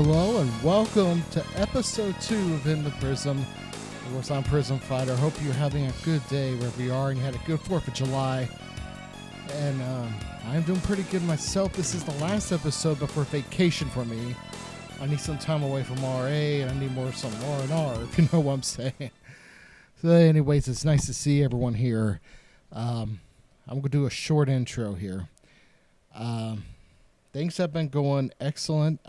Hello and welcome to episode 2 of In The Prism. Of course, I'm Prismfighter. Hope you're having a good day wherever you are and you had a good 4th of July. And I'm doing pretty good myself. This is the last episode before vacation for me. I need some time away from RA and I need some R&R, if you know what I'm saying. So anyways, it's nice to see everyone here. I'm going to do a short intro here. Things have been going excellent.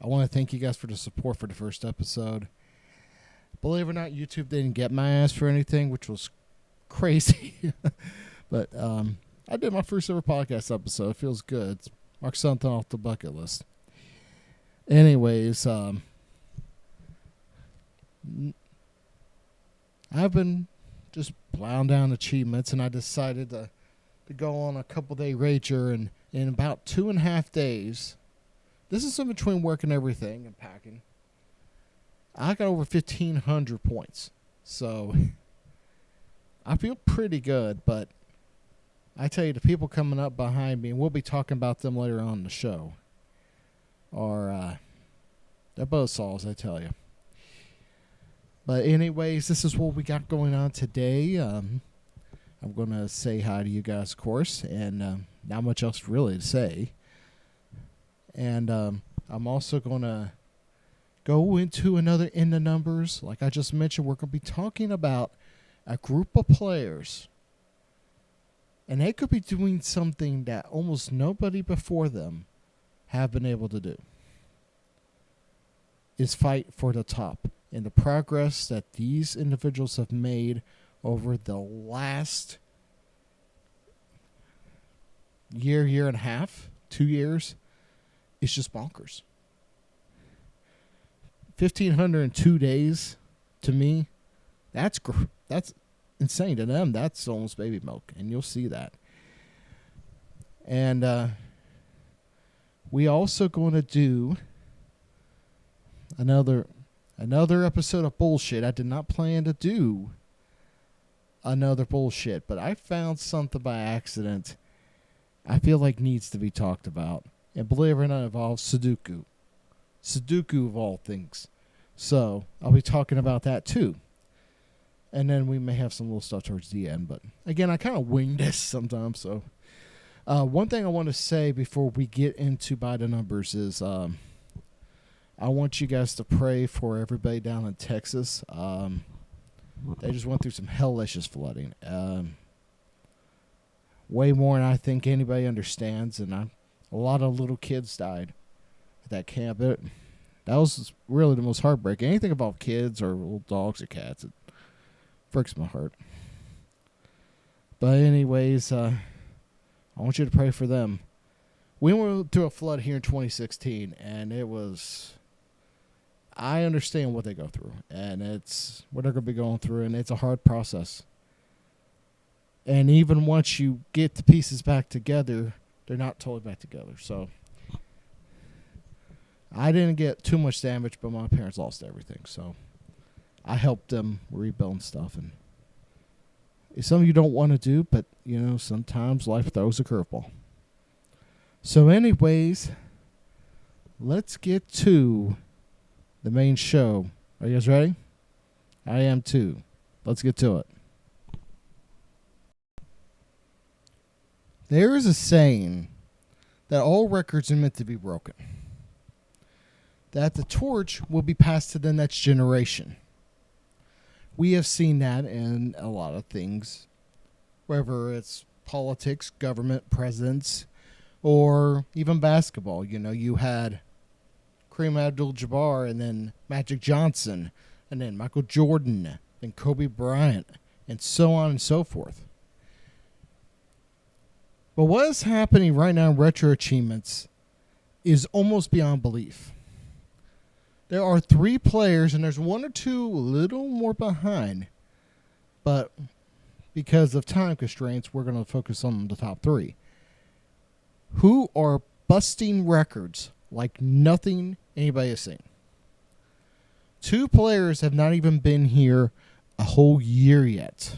I want to thank you guys for the support for the first episode. Believe it or not, YouTube didn't get my ass for anything, which was crazy. But I did my first ever podcast episode. It feels good. Mark something off the bucket list. Anyways, I've been just plowing down achievements, and I decided to go on a couple-day rager, and in about 2.5 days, this is in between work and everything and packing, I got over 1,500 points. So I feel pretty good, but I tell you, the people coming up behind me, and we'll be talking about them later on in the show, are they're buzzsaws, I tell you. But anyways, this is what we got going on today. I'm going to say hi to you guys, of course, and not much else really to say. And I'm also going to go into another In The Numbers. Like I just mentioned, we're going to be talking about a group of players. And they could be doing something that almost nobody before them have been able to do. Is fight for the top. And the progress that these individuals have made over the last year and a half, 2 years, is just bonkers. 1,502 days, to me, that's insane. To them, that's almost baby milk, and you'll see that. And we also going to do another episode of bullshit. I did not plan to do another bullshit, but I found something by accident I feel like needs to be talked about. And believe it or not, it involves Sudoku. Sudoku of all things. So I'll be talking about that too. And then we may have some little stuff towards the end. But again, I kind of wing this sometimes. So one thing I want to say before we get into by the numbers is I want you guys to pray for everybody down in Texas. They just went through some hellacious flooding. Way more than I think anybody understands. And a lot of little kids died at that camp. That was really the most heartbreaking. Anything about kids or little dogs or cats, it breaks my heart. But anyways, I want you to pray for them. We went through a flood here in 2016, and it was... I understand what they go through, and it's what they're going to be going through, and it's a hard process. And even once you get the pieces back together, they're not totally back together. So I didn't get too much damage, but my parents lost everything. So I helped them rebuild stuff. And it's something you don't want to do, but, you know, sometimes life throws a curveball. So anyways, let's get to the main show. Are you guys ready? I am too. Let's get to it. There is a saying that all records are meant to be broken. That the torch will be passed to the next generation. We have seen that in a lot of things, whether it's politics, government, presidents, or even basketball. You know, you had Kareem Abdul-Jabbar, and then Magic Johnson, and then Michael Jordan, and Kobe Bryant, and so on and so forth. But what is happening right now in retro achievements is almost beyond belief. There are 3 players, and there's 1 or 2 a little more behind. But because of time constraints, we're going to focus on the top 3. Who are busting records like nothing anybody has seen. 2 players have not even been here a whole year yet.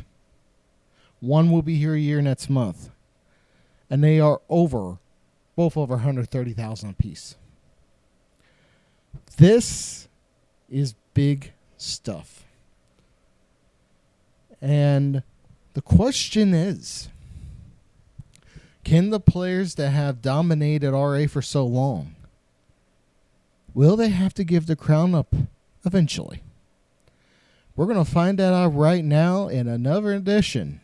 One will be here a year next month. And they are both over 130,000 apiece. This is big stuff. And the question is, can the players that have dominated RA for so long, will they have to give the crown up eventually? We're going to find that out right now in another edition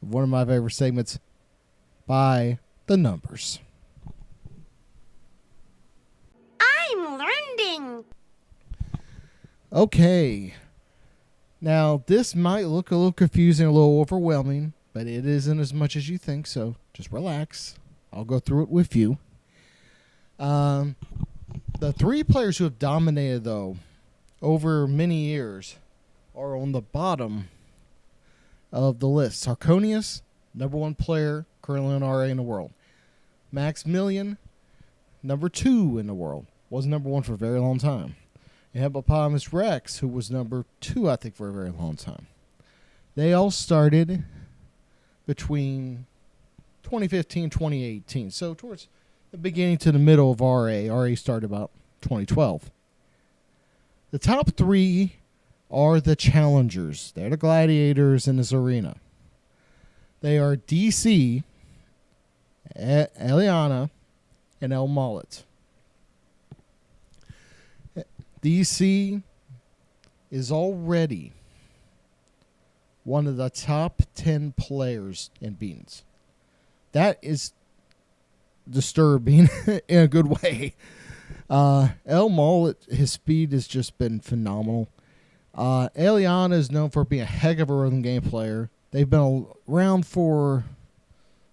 of one of my favorite segments, By the Numbers. I'm learning. Okay. Now, this might look a little confusing, a little overwhelming, but it isn't as much as you think, so just relax. I'll go through it with you. The 3 players who have dominated, though, over many years are on the bottom of the list. Sarconius, number 1 player currently in RA in the world. Maximilian, number 2 in the world. Was number 1 for a very long time. And Hippopotamus Rex, who was number 2, I think, for a very long time. They all started between 2015 and 2018. So towards the beginning to the middle of RA. RA started about 2012. The top 3 are the challengers. They're the gladiators in this arena. They are DC, Eliana, and El Mullet. DC is already one of the top 10 players in beans. That is disturbing in a good way. El Mullet, his speed has just been phenomenal. Eliana is known for being a heck of a rhythm game player. They've been around for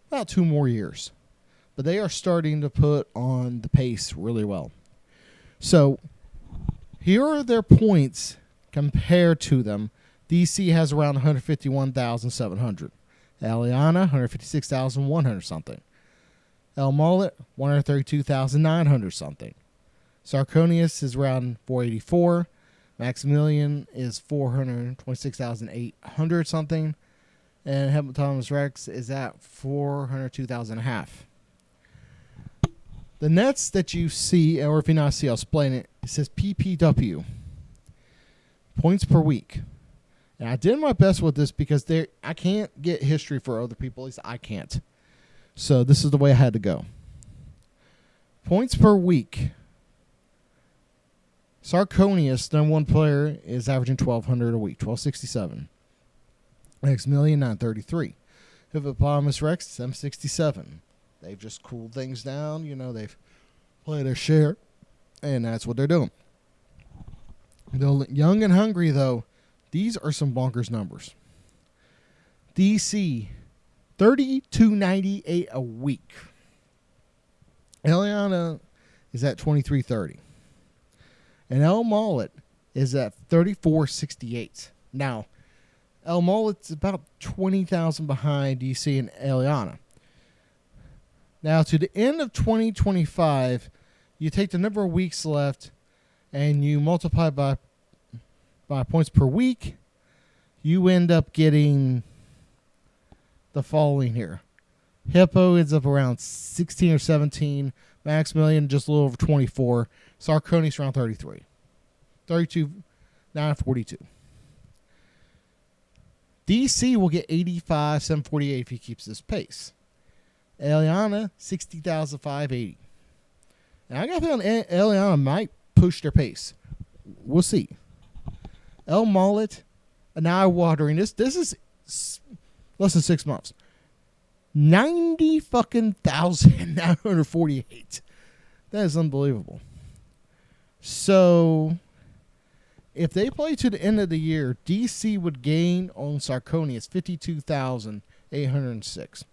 about 2 more years, but they are starting to put on the pace really well. So here are their points compared to them. DC has around 151,700. Eliana, 156,100 something. El Mullet, 132,900 something. Sarconius is around 484. Maximilian is 426,800 something. And Hippopotamus Rex is at 402,500. The nets that you see, or if you not see, I'll explain it. It says PPW, points per week. And I did my best with this because I can't get history for other people. At least I can't. So this is the way I had to go. Points per week. Sarconius, number 1 player, is averaging 1,200 a week, 1,267. Maximilian, 933. Hippopotamus Rex, 767. They've just cooled things down. You know, they've played their share, and that's what they're doing. The young and hungry, though, these are some bonkers numbers. DC, 3,298 a week. Eliana is at 2,330. And El Mullet is at 3,468. Now, El Mullet's about 20,000 behind DC and Eliana. Now, to the end of 2025, you take the number of weeks left and you multiply by points per week, you end up getting the following here. Hippo ends up around 16 or 17. Maximilian just a little over 24. Sarconius around 33. 32, 942. DC will get 85,748 if he keeps this pace. Eliana, 60,580. Now, I got a feeling Eliana might push their pace. We'll see. El Mullet, an eye watering. This is less than 6 months. 90,948. That is unbelievable. So, if they play to the end of the year, DC would gain on Sarconius 52,806.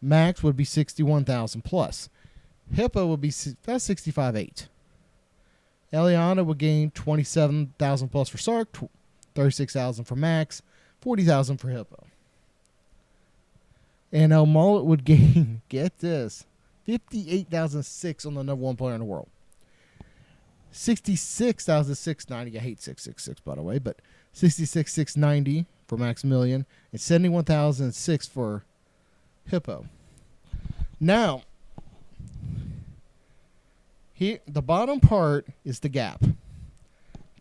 Max would be 61,000 plus. Hippo would be about 65,800. Eliana would gain 27,000 plus for Sark, 36,000 for Max, 40,000 for Hippo. And El Mullet would gain, get this, 58,006 on the number 1 player in the world. 66,690. I hate 666, by the way, but 66,690 for Maximilian and 71,006 for Hippo. Now, Here, the bottom part is the gap.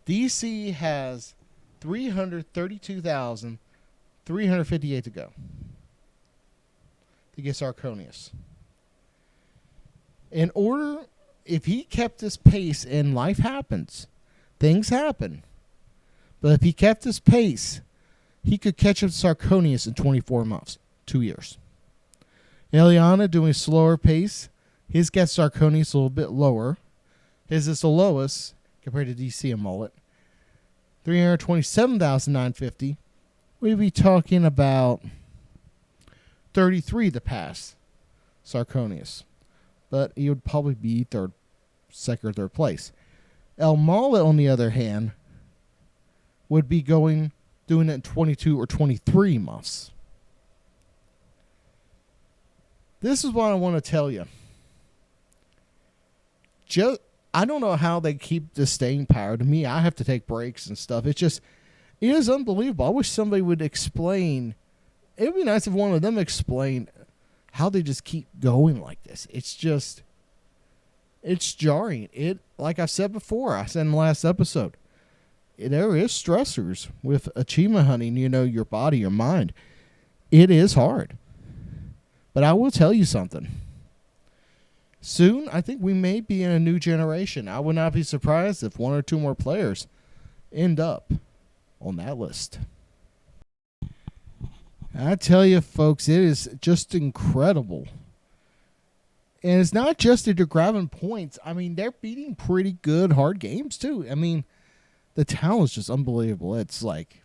DC has 332,358 to go to get Sarconius. In order, if he kept this pace, and life happens, things happen, but if he kept this pace, he could catch up to Sarconius in 24 months, 2 years. Eliana doing a slower pace. His gets Sarconius a little bit lower. His is the lowest compared to DC and Mullet. 327,950. We'd be talking about 33 to pass Sarconius. But he would probably be second or third place. El Mullet, on the other hand, would be doing it in 22 or 23 months. This is what I want to tell you. I don't know how they keep the staying power. To me, I have to take breaks and stuff. It is unbelievable. I wish somebody would explain. It would be nice if one of them explained how they just keep going like this. It's jarring. Like I said before, I said in the last episode, there is stressors with achievement hunting, your body, your mind. It is hard. But I will tell you something. Soon, I think we may be in a new generation. I would not be surprised if one or two more players end up on that list. I tell you, folks, it is just incredible. And it's not just that they're grabbing points. I mean, they're beating pretty good, hard games, too. I mean, the talent is just unbelievable. It's like,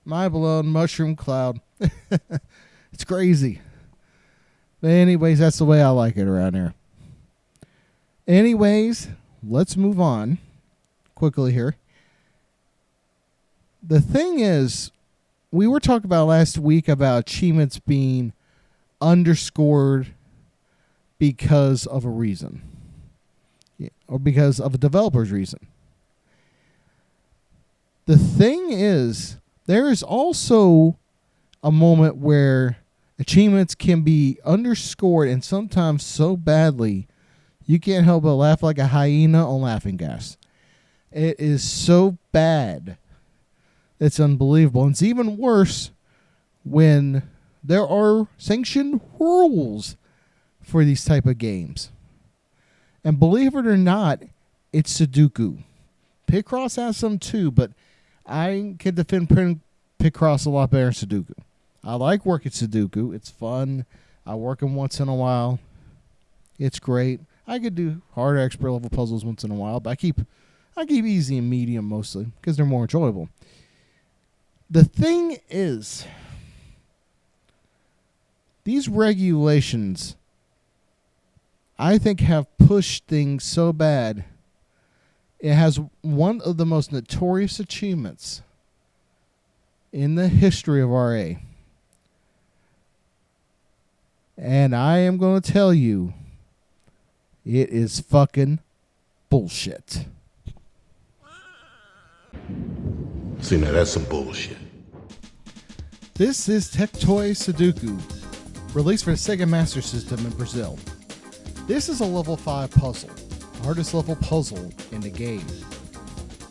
mind blown, mushroom cloud. It's crazy. But anyways, that's the way I like it around here. Anyways, let's move on quickly here. The thing is, we were talking about last week about achievements being underscored because of a reason. Or because of a developer's reason. The thing is, there is also a moment where achievements can be underscored, and sometimes so badly you can't help but laugh like a hyena on laughing gas. It is so bad. It's unbelievable. And it's even worse when there are sanctioned rules for these type of games. And believe it or not, it's Sudoku. Picross has some too, but I can defend Picross a lot better than Sudoku. I like working Sudoku. It's fun. I work them once in a while. It's great. I could do harder expert level puzzles once in a while, but I keep easy and medium mostly because they're more enjoyable. The thing is, these regulations, I think, have pushed things so bad. It has one of the most notorious achievements in the history of RA. And I am going to tell you, it is fucking bullshit. See, now that's some bullshit. This is Tectoy Sudoku, released for the Sega Master System in Brazil. This is a level 5 puzzle, the hardest level puzzle in the game.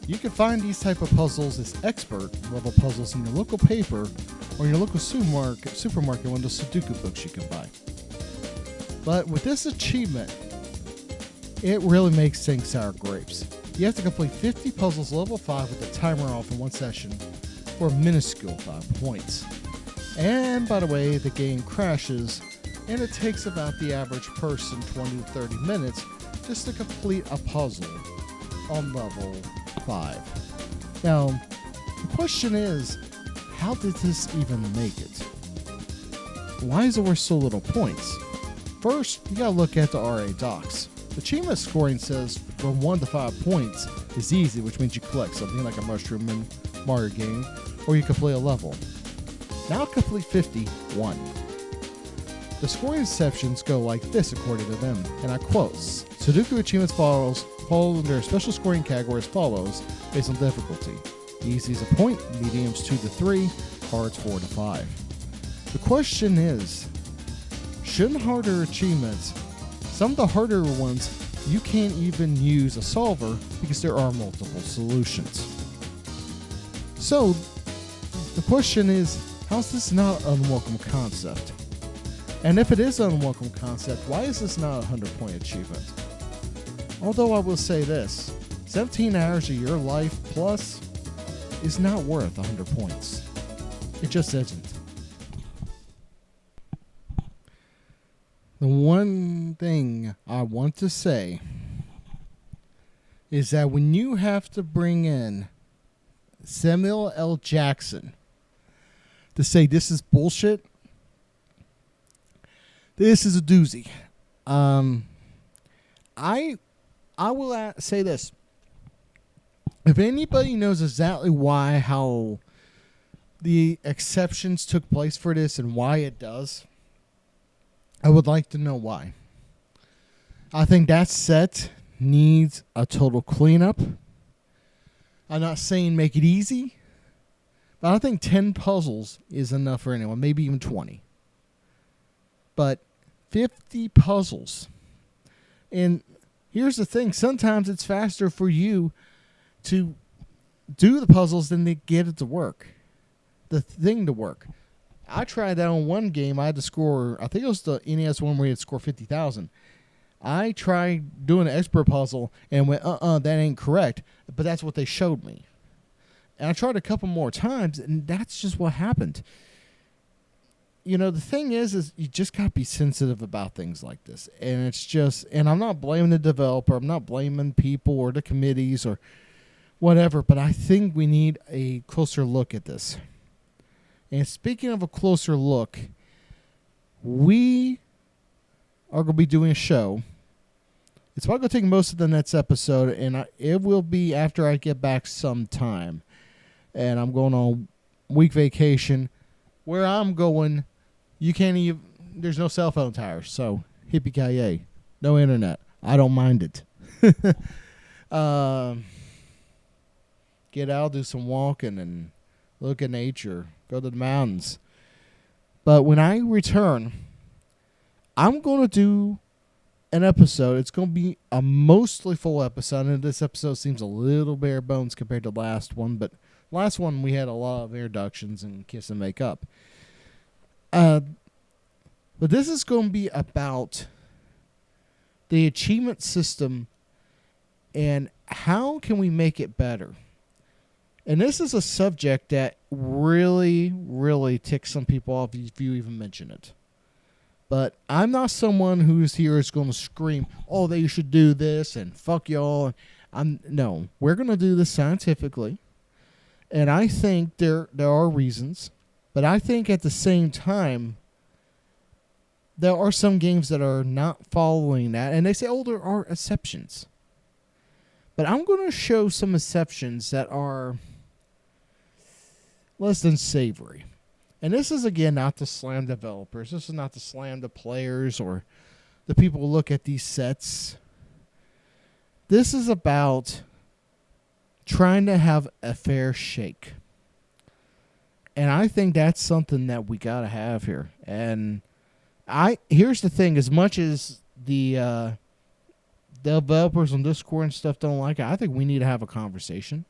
You can find these type of puzzles as expert level puzzles in your local paper or in your local supermarket, one of those Sudoku books you can buy. But with this achievement, it really makes things sour grapes. You have to complete 50 puzzles level 5 with the timer off in one session for a minuscule 5 points. And by the way, the game crashes, and it takes about the average person 20 to 30 minutes just to complete a puzzle on level 5. Now, the question is, how did this even make it? Why is it worth so little points? First, you gotta look at the RA docs. The achievement scoring says from 1 to 5 points is easy, which means you collect something like a mushroom in Mario game, or you complete a level. Now complete 50, 1. The scoring sections go like this according to them, and I quote, Sudoku achievements fall under a special scoring category as follows, based on difficulty. Easy is a point, mediums 2 to 3, hards 4 to 5. The question is, shouldn't harder achievements, some of the harder ones, you can't even use a solver because there are multiple solutions. So the question is, how's this not an unwelcome concept? And if it is an unwelcome concept, why is this not a 100-point achievement? Although I will say this, 17 hours of your life plus is not worth 100 points. It just isn't. The one thing I want to say is that when you have to bring in Samuel L. Jackson to say this is bullshit, this is a doozy. I will say this. If anybody knows exactly how the exceptions took place for this and why it does, I would like to know why. I think that set needs a total cleanup. I'm not saying make it easy, but I think 10 puzzles is enough for anyone, maybe even 20. But 50 puzzles. And here's the thing. Sometimes it's faster for you to do the puzzles than to get it to work. The thing to work. I tried that on one game. I had to score, I think it was the NES one where you had to score 50,000. I tried doing an expert puzzle and went, that ain't correct. But that's what they showed me. And I tried a couple more times, and that's just what happened. You know, the thing is you just got to be sensitive about things like this. And it's just, and I'm not blaming the developer. I'm not blaming people or the committees or whatever. But I think we need a closer look at this. And speaking of a closer look, we are going to be doing a show. It's probably going to take most of the next episode, and it will be after I get back sometime. And I'm going on week vacation. Where I'm going, you can't even, there's no cell phone towers, so hippie-ki-yay. No internet. I don't mind it. Get out, do some walking, and look at nature. Go to the mountains. But when I return, I'm going to do an episode. It's going to be a mostly full episode. And this episode seems a little bare bones compared to the last one. But last one, we had a lot of introductions and kiss and make up. But this is going to be about the achievement system and how can we make it better. And this is a subject that really, really ticks some people off if you even mention it. But I'm not someone who's here is going to scream, oh, they should do this and fuck y'all. No, we're going to do this scientifically. And I think there are reasons. But I think at the same time, there are some games that are not following that. And they say, oh, there are exceptions. But I'm going to show some exceptions that are less than savory. And this is, again, not to slam developers. This is not to slam the players or the people who look at these sets. This is about trying to have a fair shake. And I think that's something that we got to have here. And here's the thing. As much as the developers on Discord and stuff don't like it, I think we need to have a conversation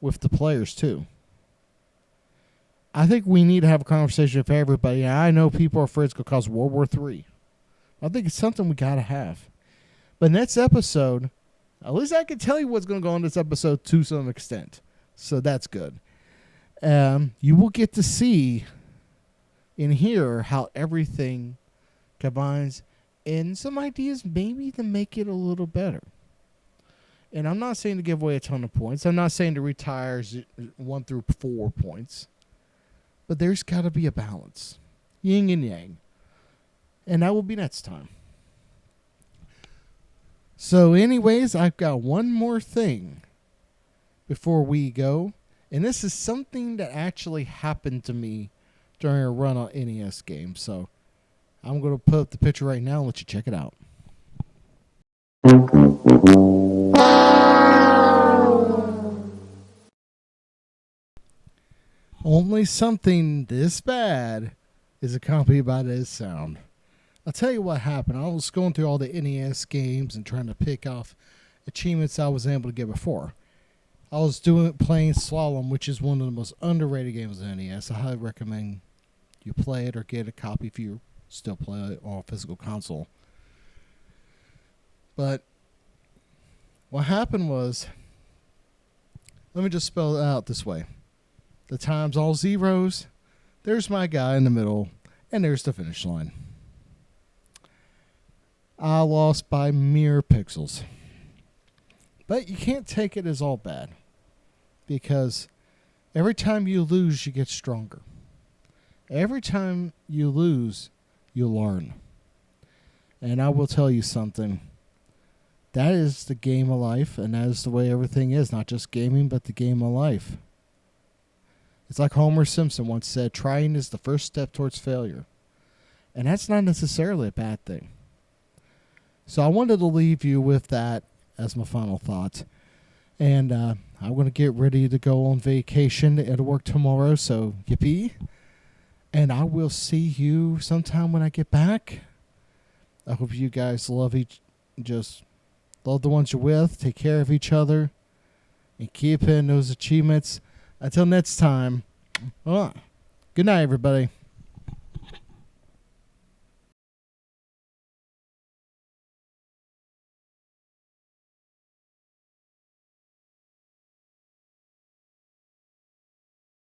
with the players, too. I think we need to have a conversation with everybody. I know people are afraid it's going to cause World War III. I think it's something we got to have. But next episode, at least I can tell you what's going to go on this episode to some extent. So that's good. You will get to see and hear how everything combines and some ideas maybe to make it a little better. And I'm not saying to give away a ton of points. I'm not saying to retire 1 through 4 points. But there's got to be a balance. Yin and yang. And that will be next time. So anyways, I've got one more thing before we go. And this is something that actually happened to me during a run on NES game. So I'm going to put up the picture right now and let you check it out. Only something this bad is accompanied by this sound. I'll tell you what happened. I was going through all the NES games and trying to pick off achievements I was able to get before. I was playing Slalom, which is one of the most underrated games on NES. I highly recommend you play it or get a copy if you still play it on a physical console. But what happened was, let me just spell it out this way. The time's all zeros. There's my guy in the middle, and there's the finish line. I lost by mere pixels. But you can't take it as all bad, because every time you lose, you get stronger. Every time you lose, you learn. And I will tell you something. That is the game of life, and that is the way everything is. Not just gaming, but the game of life. It's like Homer Simpson once said, trying is the first step towards failure. And that's not necessarily a bad thing. So I wanted to leave you with that as my final thought. And I'm going to get ready to go on vacation at work tomorrow, so yippee. And I will see you sometime when I get back. I hope you guys love love the ones you're with, take care of each other, and keep in those achievements. Until next time, good night, everybody.